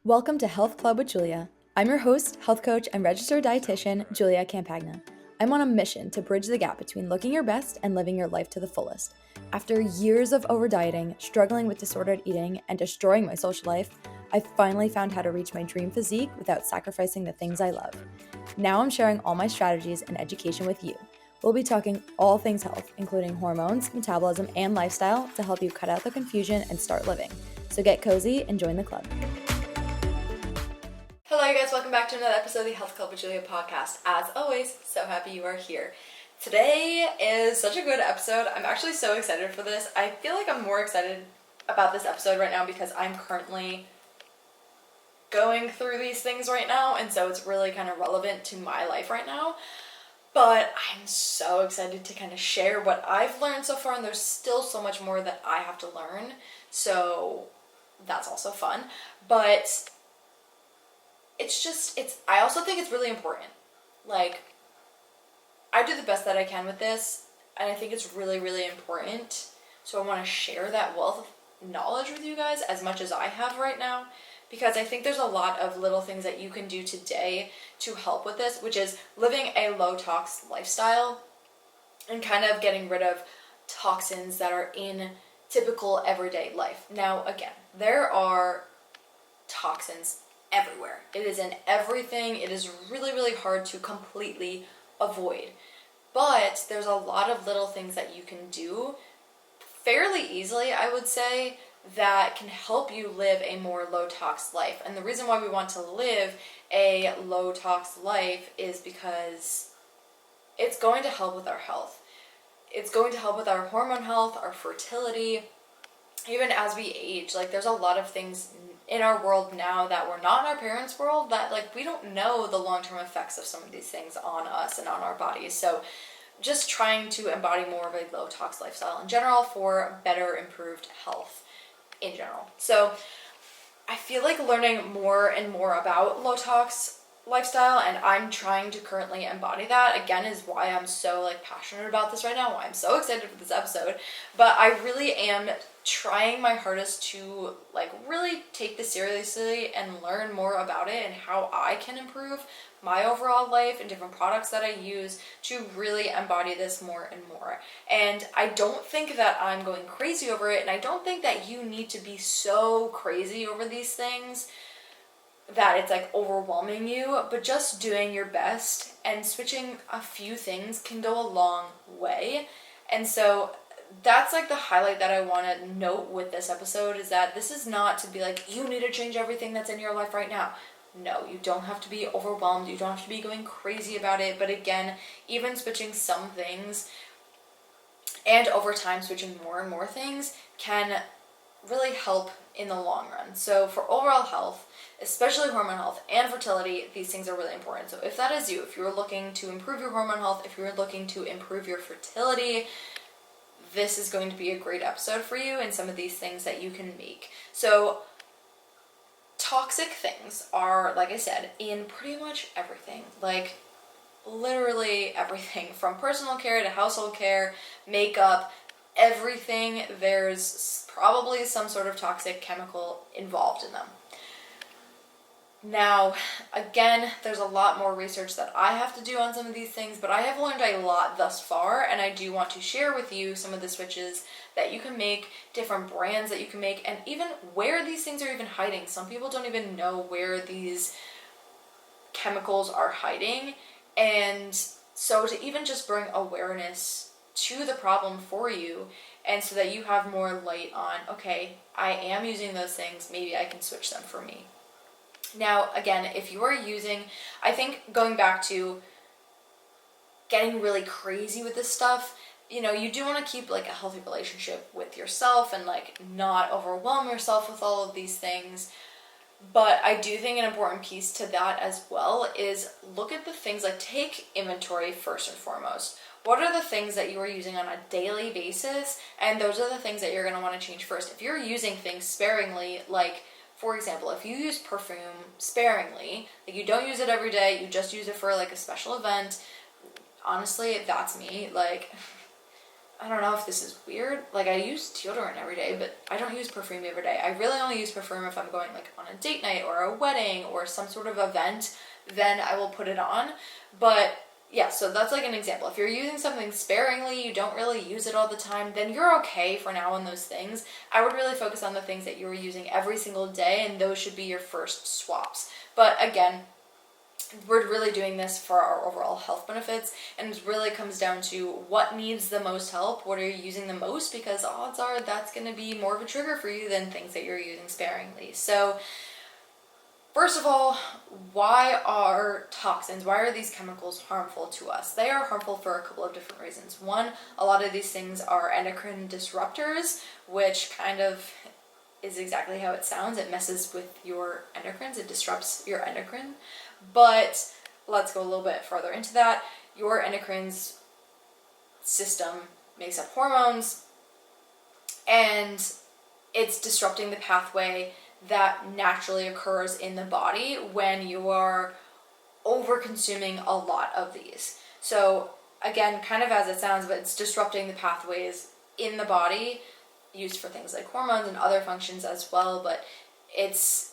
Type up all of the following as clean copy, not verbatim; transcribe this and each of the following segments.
Welcome to Health Club with Julia. I'm your host, health coach, and registered dietitian, Julia Campagna. I'm on a mission to bridge the gap between looking your best and living your life to the fullest. After years of over dieting, struggling with disordered eating, and destroying my social life, I finally found how to reach my dream physique without sacrificing the things I love. Now I'm sharing all my strategies and education with you. We'll be talking all things health, including hormones, metabolism, and lifestyle to help you cut out the confusion and start living. So get cozy and join the club. Hello, you guys. Welcome back to another episode of the Health Club with Julia podcast. As always, so happy you are here. Today is such a good episode. I'm actually so excited for this. I feel like I'm more excited about this episode right now because I'm currently going through these things right now, and so it's really kind of relevant to my life right now. But I'm so excited to kind of share what I've learned so far, and there's still so much more that I have to learn, so that's also fun. But I also think it's really important. Like, I do the best that I can with this, and I think it's really, really important. So I want to share that wealth of knowledge with you guys as much as I have right now, because I think there's a lot of little things that you can do today to help with this, which is living a low-tox lifestyle and kind of getting rid of toxins that are in typical everyday life. Now, again, there are toxins everywhere. It is in everything. It is really, really hard to completely avoid. But there's a lot of little things that you can do fairly easily, I would say, that can help you live a more low-tox life. And the reason why we want to live a low-tox life is because it's going to help with our health. It's going to help with our hormone health, our fertility, even as we age. Like, there's a lot of things in our world now that were not in our parents' world that, like, we don't know the long-term effects of some of these things on us and on our bodies. So just trying to embody more of a low-tox lifestyle in general for better, improved health in general. So I feel like learning more and more about low-tox lifestyle, and I'm trying to currently embody that. Again, is why I'm so passionate about this right now, why I'm so excited for this episode. But I really am trying my hardest to really take this seriously and learn more about it and how I can improve my overall life and different products that I use to really embody this more and more. And I don't think that I'm going crazy over it, and I don't think that you need to be so crazy over these things that it's overwhelming you, but just doing your best and switching a few things can go a long way. And so that's the highlight that I want to note with this episode, is that this is not to be you need to change everything that's in your life right now. No, you don't have to be overwhelmed. You don't have to be going crazy about it. But again, even switching some things and over time switching more and more things can really help in the long run. So for overall health, especially hormone health and fertility, these things are really important. So if that is you, if you're looking to improve your hormone health, if you're looking to improve your fertility, this is going to be a great episode for you and some of these things that you can make. So toxic things are, like I said, in pretty much everything. Literally everything, from personal care to household care, makeup, everything. There's probably some sort of toxic chemical involved in them. Now, again, there's a lot more research that I have to do on some of these things, but I have learned a lot thus far, and I do want to share with you some of the switches that you can make, different brands that you can make, and even where these things are even hiding. Some people don't even know where these chemicals are hiding, and so to even just bring awareness to the problem for you, and so that you have more light on, okay, I am using those things, maybe I can switch them for me. Now, again, if you are using, I think going back to getting really crazy with this stuff, you do want to keep a healthy relationship with yourself and not overwhelm yourself with all of these things. But I do think an important piece to that as well is look at the things, take inventory first and foremost. What are the things that you are using on a daily basis? And those are the things that you're going to want to change first. If you're using things sparingly, for example, if you use perfume sparingly, you don't use it every day, you just use it for a special event, honestly, that's me. I don't know if this is weird. Like, I use deodorant every day, but I don't use perfume every day. I really only use perfume if I'm going like on a date night or a wedding or some sort of event, then I will put it on. But yeah, so that's like an example. If you're using something sparingly, you don't really use it all the time, then you're okay for now on those things. I would really focus on the things that you're using every single day, and those should be your first swaps. But again, we're really doing this for our overall health benefits, and it really comes down to what needs the most help, what are you using the most, because odds are that's going to be more of a trigger for you than things that you're using sparingly. So first of all, why are toxins, why are these chemicals harmful to us? They are harmful for a couple of different reasons. One, a lot of these things are endocrine disruptors, which kind of is exactly how it sounds. It messes with your endocrines, it disrupts your endocrine. But let's go a little bit further into that. Your endocrine's system makes up hormones, and it's disrupting the pathway that naturally occurs in the body when you are over consuming a lot of these. So again, kind of as it sounds, but it's disrupting the pathways in the body used for things like hormones and other functions as well, but it's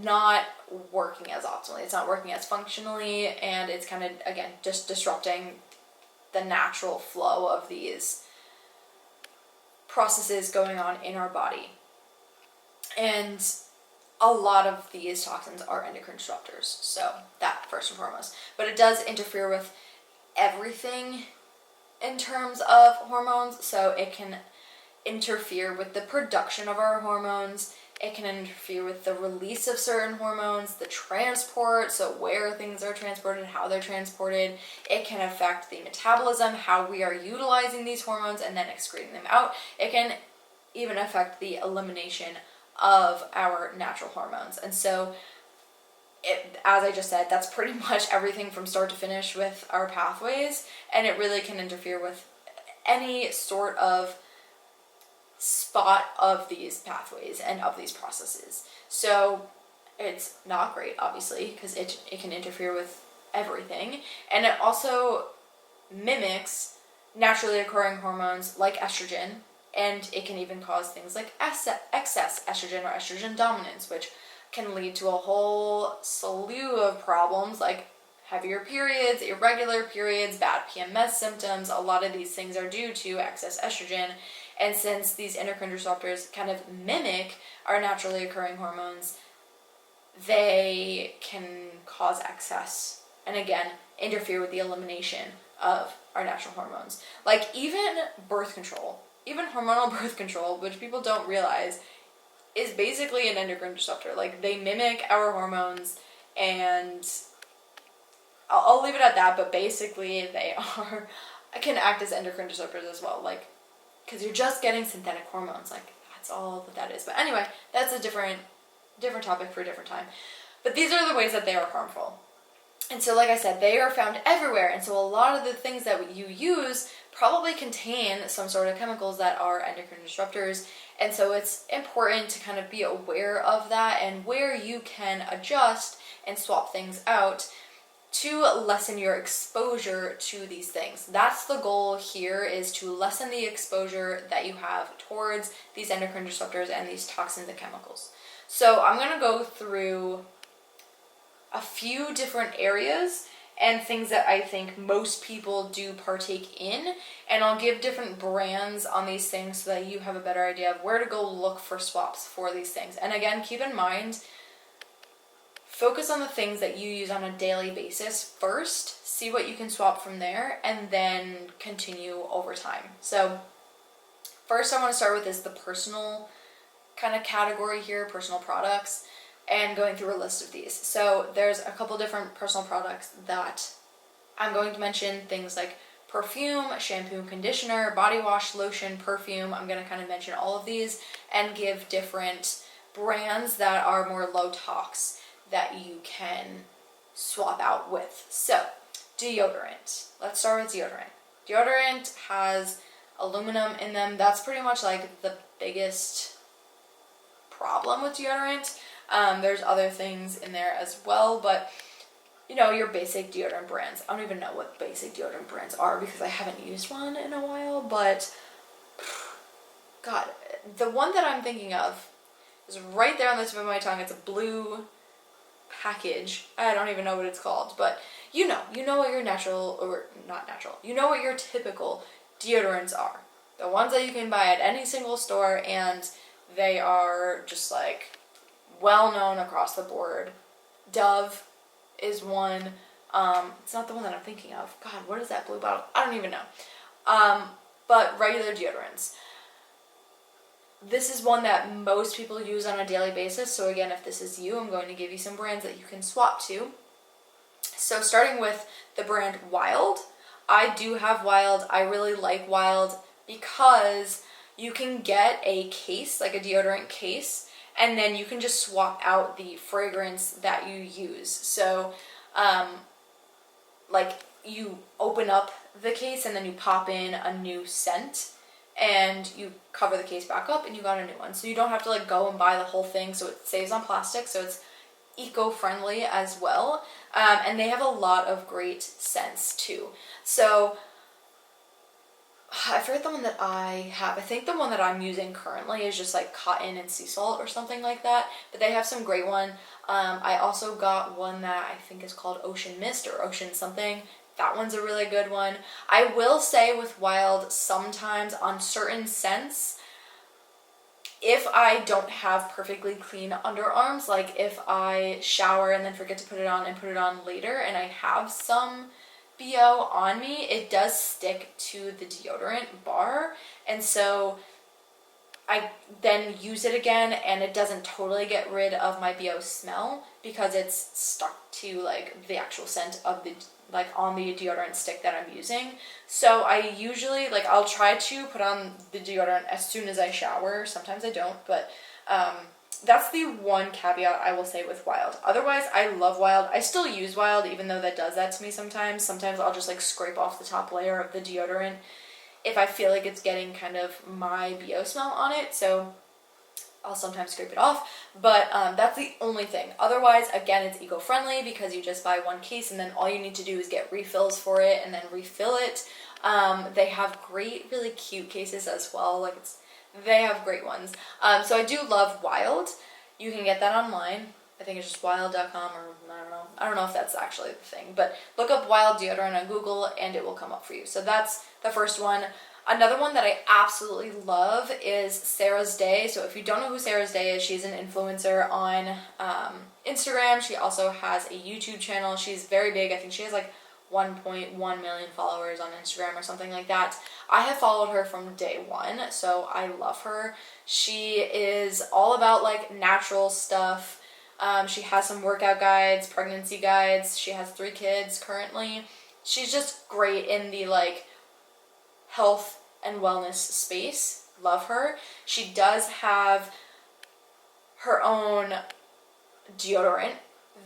not working as optimally. It's not working as functionally, and it's kind of, again, just disrupting the natural flow of these processes going on in our body. And a lot of these toxins are endocrine disruptors, so that first and foremost. But it does interfere with everything in terms of hormones, so it can interfere with the production of our hormones. It can interfere with the release of certain hormones, the transport, so where things are transported, how they're transported. It can affect the metabolism, how we are utilizing these hormones and then excreting them out. It can even affect the elimination of our natural hormones. And so, as I just said, that's pretty much everything from start to finish with our pathways, and it really can interfere with any sort of spot of these pathways and of these processes. So it's not great, obviously, because it can interfere with everything, and it also mimics naturally occurring hormones like estrogen, and it can even cause things like excess estrogen or estrogen dominance, which can lead to a whole slew of problems like heavier periods, irregular periods, bad PMS symptoms. A lot of these things are due to excess estrogen. And since these endocrine disruptors kind of mimic our naturally occurring hormones, they can cause excess and, again, interfere with the elimination of our natural hormones. Like even birth control, even hormonal birth control, which people don't realize, is basically an endocrine disruptor. Like they mimic our hormones, and I'll leave it at that, but basically they can act as endocrine disruptors as well. Like, because you're just getting synthetic hormones, like that's all that is. But anyway, that's a different topic for a different time. But these are the ways that they are harmful. And so, like I said, they are found everywhere. And so a lot of the things that you use probably contain some sort of chemicals that are endocrine disruptors. And so it's important to kind of be aware of that and where you can adjust and swap things out to lessen your exposure to these things. That's the goal here, is to lessen the exposure that you have towards these endocrine disruptors and these toxins and chemicals. So I'm going to go through a few different areas and things that I think most people do partake in, and I'll give different brands on these things so that you have a better idea of where to go look for swaps for these things. And again, keep in mind, focus on the things that you use on a daily basis first, see what you can swap from there, and then continue over time. So first I want to start with is the personal kind of category here, personal products, and going through a list of these. So there's a couple different personal products that I'm going to mention, things like perfume, shampoo, conditioner, body wash, lotion, perfume. I'm going to kind of mention all of these and give different brands that are more low-tox that you can swap out with. So, deodorant. Let's start with deodorant. Deodorant has aluminum in them. That's pretty much like the biggest problem with deodorant. There's other things in there as well, but you know, your basic deodorant brands. I don't even know what basic deodorant brands are because I haven't used one in a while, but God, the one that I'm thinking of is right there on the tip of my tongue. It's a blue package. I don't even know what it's called, but you know what your natural, or not natural, you know what your typical deodorants are. The ones that you can buy at any single store, and they are just like well known across the board. Dove is one. It's not the one that I'm thinking of. God, what is that blue bottle? I don't even know. But regular deodorants. This is one that most people use on a daily basis. So again, if this is you, I'm going to give you some brands that you can swap to. So starting with the brand Wild. I do have Wild. I really like Wild because you can get a case, like a deodorant case, and then you can just swap out the fragrance that you use. So, like you open up the case and then you pop in a new scent and you cover the case back up and you got a new one. So you don't have to like go and buy the whole thing. So it saves on plastic. So it's eco-friendly as well. And they have a lot of great scents too. So I forget the one that I have. I think the one that I'm using currently is just like cotton and sea salt or something like that. But they have some great one. I also got one that I think is called Ocean Mist or Ocean something. That one's a really good one. I will say with Wild, sometimes on certain scents, if I don't have perfectly clean underarms, like if I shower and then forget to put it on and put it on later and I have some BO on me, it does stick to the deodorant bar, and so I then use it again and it doesn't totally get rid of my BO smell because it's stuck to like the actual scent of the, like on the deodorant stick that I'm using. So I usually, like I'll try to put on the deodorant as soon as I shower. Sometimes I don't, but that's the one caveat I will say with Wild. Otherwise, I love Wild. I still use Wild even though that does that to me sometimes. Sometimes I'll just like scrape off the top layer of the deodorant if I feel like it's getting kind of my BO smell on it. So I'll sometimes scrape it off, but that's the only thing. Otherwise, again, it's eco-friendly because you just buy one case and then all you need to do is get refills for it and then refill it. They have great, really cute cases as well. Like they have great ones. So I do love Wild. You can get that online. I think it's just wild.com, or I don't know if that's actually the thing, but look up Wild deodorant on Google and it will come up for you. So that's the first one. Another one that I absolutely love is Sarah's Day. So if you don't know who Sarah's Day is, she's an influencer on Instagram. She also has a YouTube channel. She's very big. I think she has like 1.1 million followers on Instagram or something like that. I have followed her from day one, so I love her. She is all about like natural stuff. She has some workout guides, pregnancy guides. She has 3 kids currently. She's just great in the like health and wellness space. Love her. She does have her own deodorant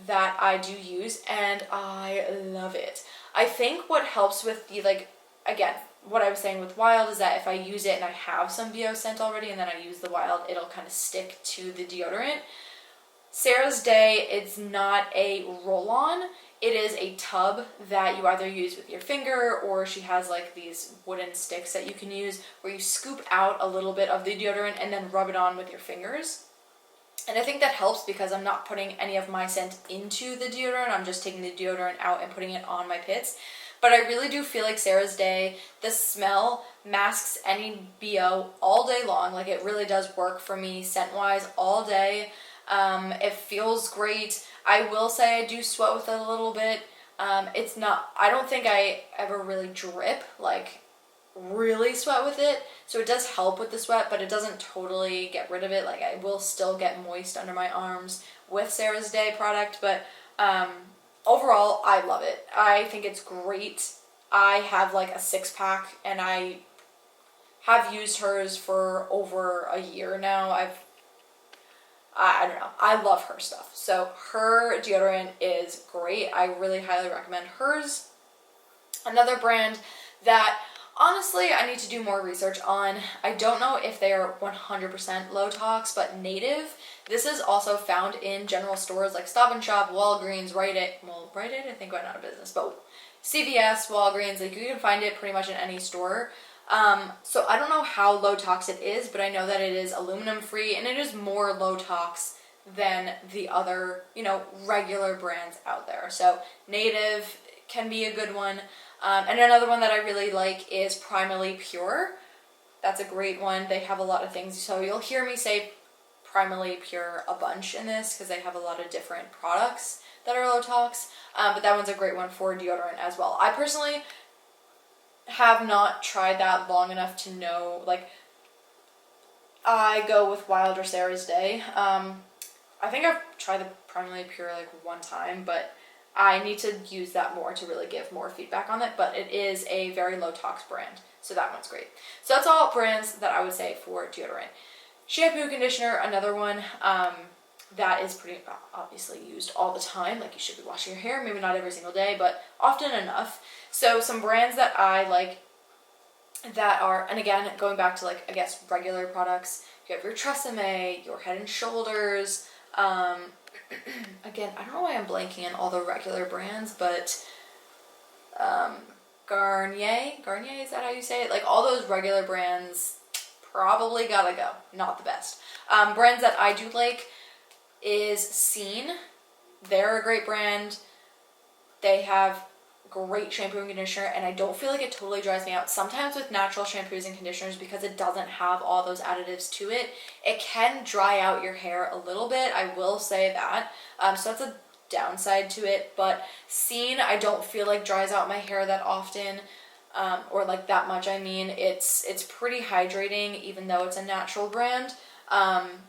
that I do use and I love it. I think what helps with the like, again, what I was saying with Wild is that if I use it and I have some BO scent already and then I use the Wild, it'll kind of stick to the deodorant. Sarah's Day, it's not a roll-on. It is a tub that you either use with your finger or she has like these wooden sticks that you can use where you scoop out a little bit of the deodorant and then rub it on with your fingers. And I think that helps because I'm not putting any of my scent into the deodorant. I'm just taking the deodorant out and putting it on my pits. But I really do feel like Sarah's Day, the smell masks any BO all day long. Like it really does work for me scent-wise all day. It feels great. I will say I do sweat with it a little bit. It's not, I don't think I ever really drip, like really sweat with it. So it does help with the sweat, but it doesn't totally get rid of it. Like I will still get moist under my arms with Sarah's Day product, but overall I love it. I think it's great. I have like a 6-pack and I have used hers for over a year now. I don't know. I love her stuff. So her deodorant is great. I really highly recommend hers. Another brand that honestly I need to do more research on. I don't know if they are 100% low-tox, but Native. This is also found in general stores like Stop & Shop, Walgreens, Rite Aid I think went out of business, but CVS, Walgreens, like you can find it pretty much in any store. So I don't know how low tox it is, but I know that it is aluminum free and it is more low tox than the other, regular brands out there. So Native can be a good one. And another one that I really like is Primally Pure. That's a great one. They have a lot of things. So you'll hear me say Primally Pure a bunch in this because they have a lot of different products that are low tox. But that one's a great one for deodorant as well. I personally have not tried that long enough to know, like, I go with Wild or Sarah's Day. I think I've tried the Primally Pure like one time, but I need to use that more to really give more feedback on it, but it is a very low tox brand, so that one's great. So that's all brands that I would say for deodorant. Shampoo, conditioner, another one that is pretty obviously used all the time. Like, you should be washing your hair, maybe not every single day, but often enough. So some brands that I like that are, and again, going back to, like, I guess regular products, you have your Tresemme, your Head and Shoulders. Again, I don't know why I'm blanking on all the regular brands, but Garnier, is that how you say it? Like, all those regular brands probably gotta go. Not the best. Brands that I do like is Scene. They're a great brand. They have great shampoo and conditioner, and I don't feel like it totally dries me out. Sometimes with natural shampoos and conditioners, because it doesn't have all those additives to it, it can dry out your hair a little bit. I will say that. So that's a downside to it, but Scene, I don't feel like dries out my hair that often, or like that much. I mean, it's pretty hydrating, even though it's a natural brand.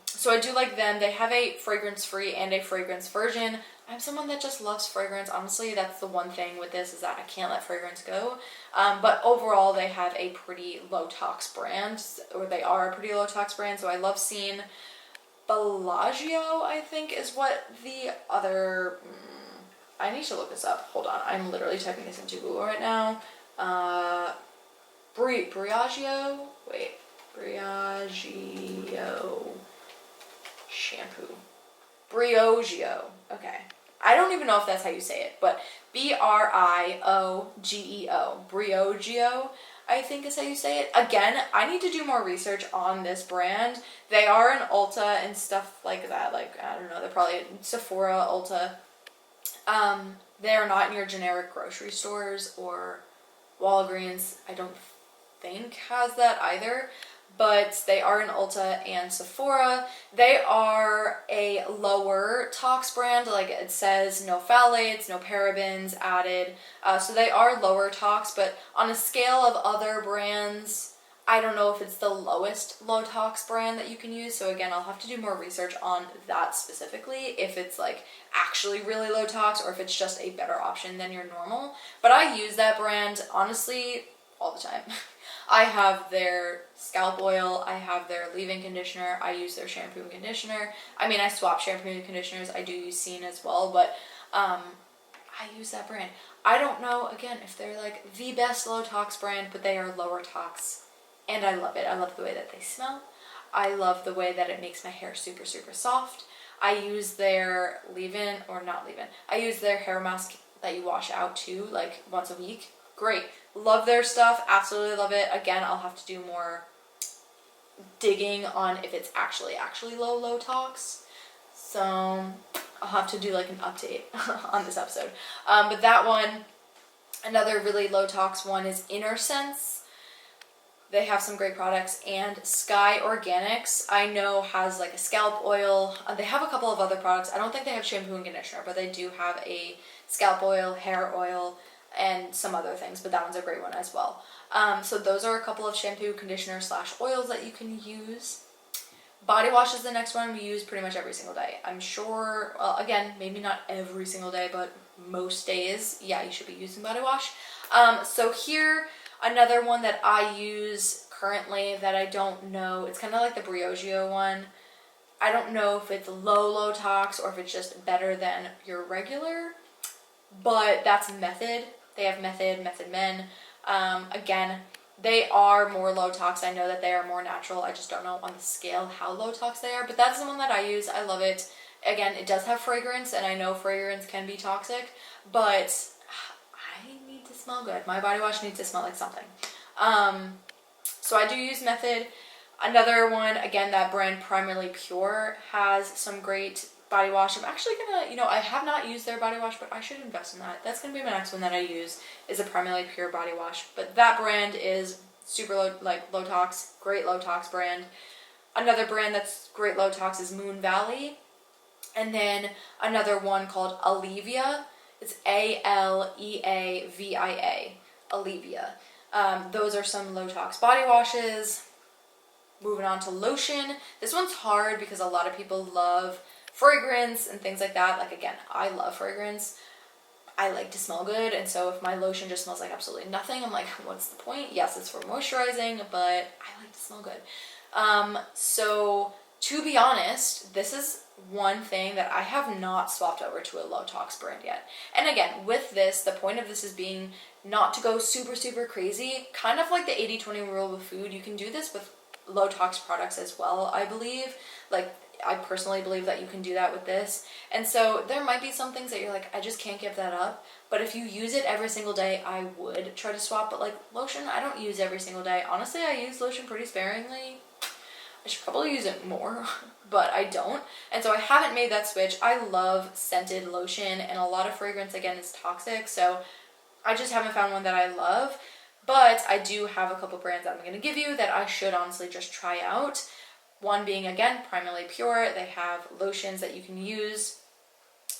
So I do like them. They have a fragrance-free and a fragrance version. I'm someone that just loves fragrance. Honestly, that's the one thing with this, is that I can't let fragrance go. But overall, they have a pretty low-tox brand, or they are a pretty low-tox brand, so I love Scene. Bellagio, I think, is what the other... I need to look this up. Hold on. I'm literally typing this into Google right now. Briogeo? Wait. Briogeo shampoo. Briogeo. Okay. I don't even know if that's how you say it, but Briogeo. Briogeo, I think is how you say it. Again, I need to do more research on this brand. They are in Ulta and stuff like that. Like, I don't know, they're probably in Sephora, Ulta. They're not in your generic grocery stores, or Walgreens, I don't think has that either. But they are in Ulta and Sephora. They are a lower tox brand, like it says, no phthalates, no parabens added. So they are lower tox, but on a scale of other brands, I don't know if it's the lowest low tox brand that you can use. So again, I'll have to do more research on that specifically, if it's like actually really low tox or if it's just a better option than your normal. But I use that brand honestly all the time. I have their scalp oil, I have their leave-in conditioner, I use their shampoo and conditioner. I mean, I swap shampoo and conditioners, I do use Scene as well, but I use that brand. I don't know, again, if they're like the best low tox brand, but they are lower tox, and I love it. I love the way that they smell. I love the way that it makes my hair super, super soft. I use their leave-in, or not leave-in, I use their hair mask that you wash out too, like once a week. Great. Love their stuff. Absolutely love it. Again, I'll have to do more digging on if it's actually low tox. So I'll have to do like an update on this episode. But that one, another really low tox one is Inner Sense. They have some great products, and Sky Organics, I know, has like a scalp oil. They have a couple of other products. I don't think they have shampoo and conditioner, but they do have a scalp oil, hair oil, and some other things, but that one's a great one as well. So those are a couple of shampoo, conditioner / oils that you can use. Body wash is the next one we use pretty much every single day. I'm sure, well, again, maybe not every single day, but most days, yeah, you should be using body wash. So here, another one that I use currently that I don't know, it's kind of like the Briogeo one. I don't know if it's low tox or if it's just better than your regular, but that's Method. They have Method Men. Again, they are more low tox. I know that they are more natural. I just don't know on the scale how low tox they are, but that's the one that I use. I love it. Again, it does have fragrance, and I know fragrance can be toxic, but I need to smell good. My body wash needs to smell like something. So I do use Method. Another one, again, that brand Primarily Pure has some great body wash. I'm actually gonna, I have not used their body wash, but I should invest in that. That's gonna be my next one that I use, is a Primarily Pure body wash. But that brand is super low tox, great low tox brand. Another brand that's great low tox is Moon Valley. And then another one called Alevia. It's Aleavia. Alevia. Those are some low tox body washes. Moving on to lotion. This one's hard because a lot of people love fragrance and things like that. Like, again, I love fragrance. I like to smell good, and so if my lotion just smells like absolutely nothing, I'm like, what's the point? Yes, it's for moisturizing, but I like to smell good. So to be honest, this is one thing that I have not swapped over to a low tox brand yet. And again, with this, the point of this is being not to go super, super crazy, kind of like the 80-20 rule with food. You can do this with low tox products as well, I believe. Like, I personally believe that you can do that with this. And so there might be some things that you're like, I just can't give that up. But if you use it every single day, I would try to swap. But like lotion, I don't use every single day. Honestly, I use lotion pretty sparingly. I should probably use it more, but I don't. And so I haven't made that switch. I love scented lotion, and a lot of fragrance, again, is toxic. So I just haven't found one that I love. But I do have a couple brands that I'm going to give you that I should honestly just try out. One being, again, Primarily Pure. They have lotions that you can use.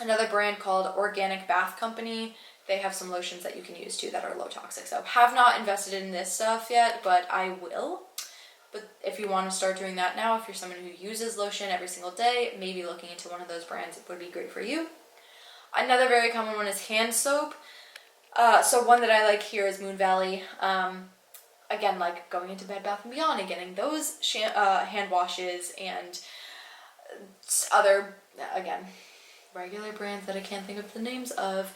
Another brand called Organic Bath Company. They have some lotions that you can use too that are low toxic. So have not invested in this stuff yet, but I will. But if you want to start doing that now, if you're someone who uses lotion every single day, maybe looking into one of those brands would be great for you. Another very common one is hand soap. So one that I like here is Moon Valley. Again, like going into Bed Bath & Beyond and getting those hand washes and other, again, regular brands that I can't think of the names of.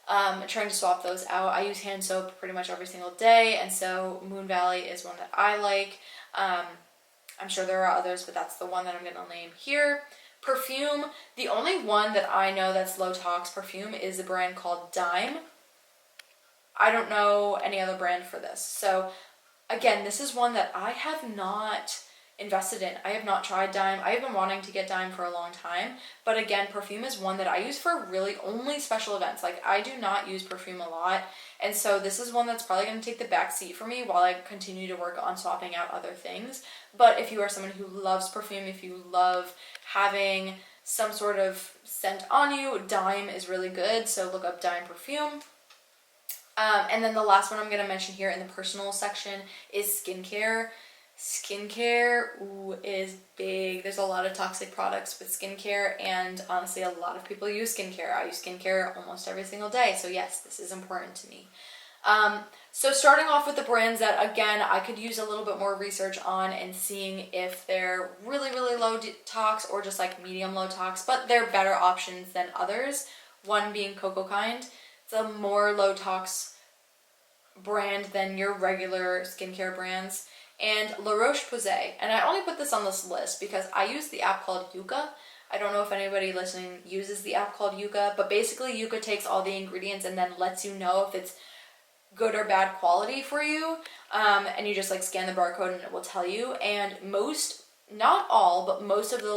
Trying to swap those out. I use hand soap pretty much every single day, and so Moon Valley is one that I like. I'm sure there are others, but that's the one that I'm going to name here. Perfume. The only one that I know that's low tox perfume is a brand called Dime. I don't know any other brand for this. So again, this is one that I have not invested in. I have not tried Dime. I have been wanting to get Dime for a long time, but again, perfume is one that I use for really only special events. Like, I do not use perfume a lot, and so this is one that's probably going to take the back seat for me while I continue to work on swapping out other things. But if you are someone who loves perfume, if you love having some sort of scent on you, Dime is really good, so look up Dime perfume. And then the last one I'm going to mention here in the personal section is skincare. Skincare is big. There's a lot of toxic products with skincare, and honestly, a lot of people use skincare. I use skincare almost every single day, so yes, this is important to me. So starting off with the brands that, again, I could use a little bit more research on and seeing if they're really, really low tox or just like medium low tox, but they're better options than others. One being Coco Kind. It's a more low tox brand than your regular skincare brands. And La Roche-Posay. And I only put this on this list because I use the app called Yuka. I don't know if anybody listening uses the app called Yuka, but basically Yuka takes all the ingredients and then lets you know if it's good or bad quality for you. And you just like scan the barcode and it will tell you. And most, not all, but most of the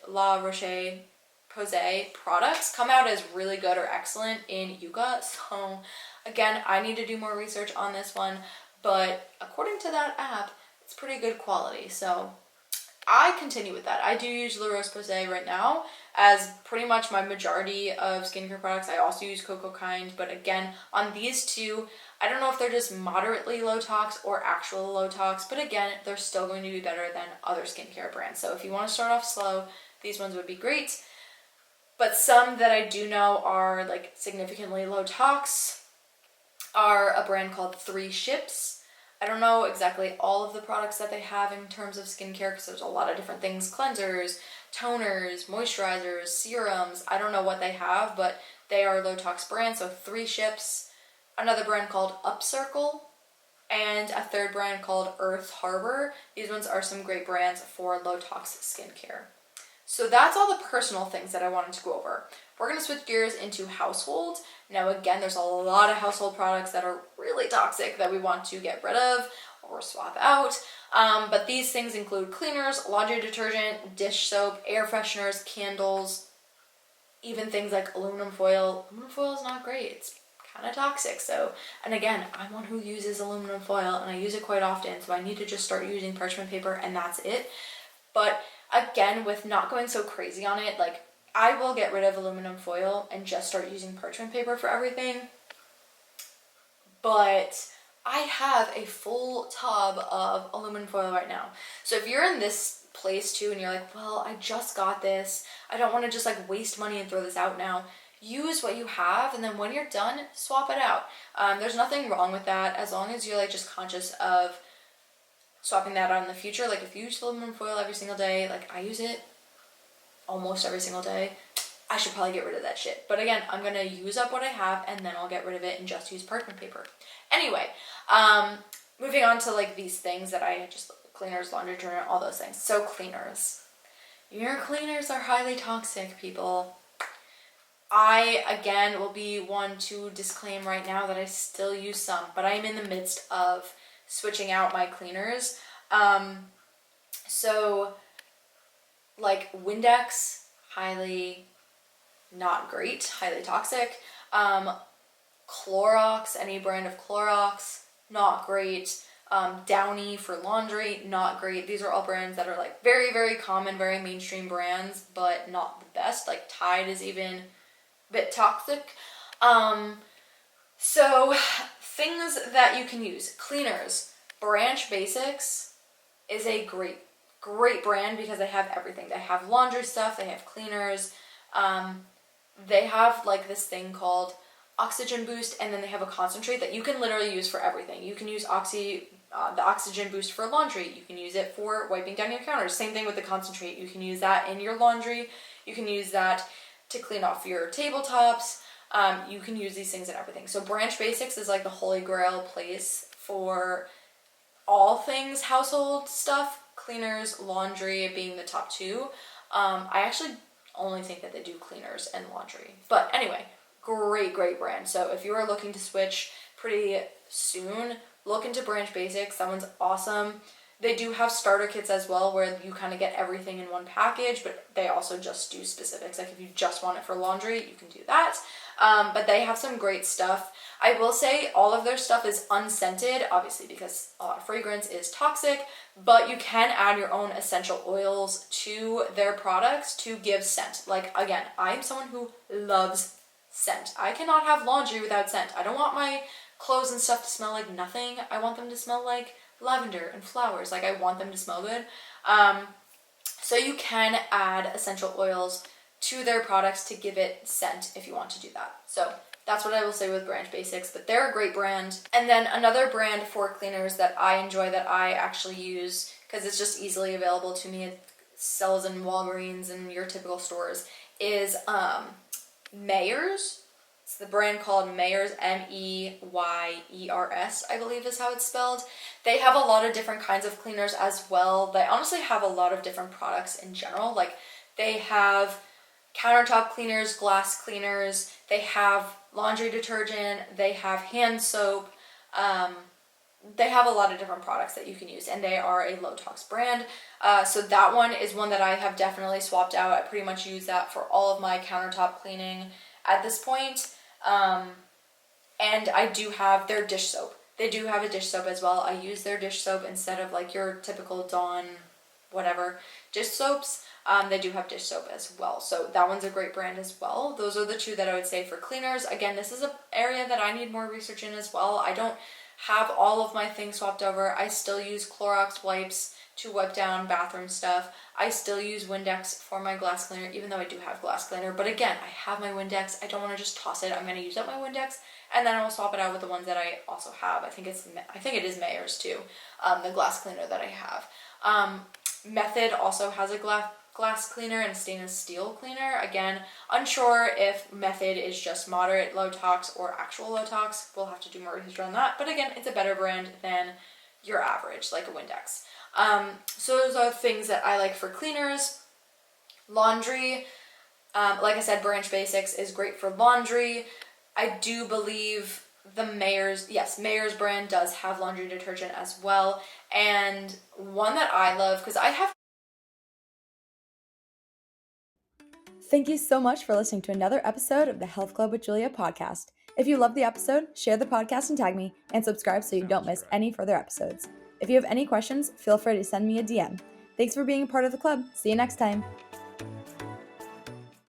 La Roche-Posay products come out as really good or excellent in Yuka. So again, I need to do more research on this one, but according to that app, it's pretty good quality. So I continue with that. I do use La Roche-Posay right now as pretty much my majority of skincare products. I also use Coco Kind, but again, on these two, I don't know if they're just moderately low tox or actual low tox, but again, they're still going to be better than other skincare brands. So if you want to start off slow, these ones would be great. But some that I do know are like significantly low tox are a brand called 3 Ships. I don't know exactly all of the products that they have in terms of skincare because there's a lot of different things. Cleansers, toners, moisturizers, serums. I don't know what they have, but they are a low tox brand. So 3 Ships, another brand called Upcircle, and a third brand called Earth Harbor. These ones are some great brands for low tox skincare. So that's all the personal things that I wanted to go over. We're going to switch gears into household. Now again, there's a lot of household products that are really toxic that we want to get rid of, or swap out. But these things include cleaners, laundry detergent, dish soap, air fresheners, candles, even things like aluminum foil. Aluminum foil is not great. It's kind of toxic. So, and again, I'm one who uses aluminum foil and I use it quite often. So I need to just start using parchment paper and that's it. But again, with not going so crazy on it, like I will get rid of aluminum foil and just start using parchment paper for everything. But I have a full tub of aluminum foil right now. So if you're in this place too and you're like, well, I just got this, I don't want to just like waste money and throw this out now, use what you have, and then when you're done, swap it out. There's nothing wrong with that as long as you're like just conscious of swapping that out in the future. Like if you use aluminum foil every single day, like I use it almost every single day, I should probably get rid of that shit. But again, I'm gonna use up what I have and then I'll get rid of it and just use parchment paper. Anyway, moving on to like these things that I just, cleaners, laundry detergent, all those things. So cleaners. Your cleaners are highly toxic, people. I, again, will be one to disclaim right now that I still use some, but I am in the midst of switching out my cleaners. So, like Windex, highly not great, highly toxic. Clorox, any brand of Clorox, not great. Downy for laundry, not great. These are all brands that are like very, very common, very mainstream brands, but not the best. Like Tide is even a bit toxic. So things that you can use. Cleaners. Branch Basics is a great brand because they have everything. They have laundry stuff, they have cleaners, they have like this thing called Oxygen Boost, and then they have a concentrate that you can literally use for everything. You can use the Oxygen Boost for laundry. You can use it for wiping down your counters. Same thing with the concentrate. You can use that in your laundry. You can use that to clean off your tabletops. You can use these things in everything. So Branch Basics is like the holy grail place for all things household stuff. Cleaners, laundry being the top two. I actually only think that they do cleaners and laundry. But anyway, great brand. So if you are looking to switch pretty soon, look into Branch Basics. That one's awesome. They do have starter kits as well where you kind of get everything in one package, but they also just do specifics. Like if you just want it for laundry, you can do that. But they have some great stuff. I will say all of their stuff is unscented, obviously because a lot of fragrance is toxic, but you can add your own essential oils to their products to give scent. Like again, I'm someone who loves scent. I cannot have laundry without scent. I don't want my clothes and stuff to smell like nothing. I want them to smell like lavender and flowers. Like I want them to smell good. So you can add essential oils to their products to give it scent if you want to do that. So that's what I will say with Branch Basics, but they're a great brand. And then another brand for cleaners that I enjoy that I actually use because it's just easily available to me, it sells in Walgreens and your typical stores, is Meyers. It's the brand called Meyers, Meyers, I believe is how it's spelled. They have a lot of different kinds of cleaners as well. They honestly have a lot of different products in general. Like they have countertop cleaners, glass cleaners, they have laundry detergent, they have hand soap. They have a lot of different products that you can use, and they are a low-tox brand. So that one is one that I have definitely swapped out. I pretty much use that for all of my countertop cleaning at this point. And I do have their dish soap. They do have a dish soap as well. I use their dish soap instead of like your typical Dawn, whatever, dish soaps. They do have dish soap as well. So that one's a great brand as well. Those are the two that I would say for cleaners. Again, this is an area that I need more research in as well. I don't have all of my things swapped over. I still use Clorox wipes to wipe down bathroom stuff. I still use Windex for my glass cleaner, even though I do have glass cleaner. But again, I have my Windex. I don't want to just toss it. I'm going to use up my Windex, and then I will swap it out with the ones that I also have. I think it is Meyers too, the glass cleaner that I have. Method also has a glass cleaner and stainless steel cleaner. Again, unsure if Method is just moderate low tox or actual low tox. We'll have to do more research on that. But again, it's a better brand than your average, like a Windex. So those are things that I like for cleaners. Laundry, like I said, Branch Basics is great for laundry. I do believe the Mayer's brand does have laundry detergent as well. And one that I love, because I have. Thank you so much for listening to another episode of the Health Club with Julia podcast. If you loved the episode, share the podcast and tag me, and subscribe so you don't miss any further episodes. If you have any questions, feel free to send me a DM. Thanks for being a part of the club. See you next time.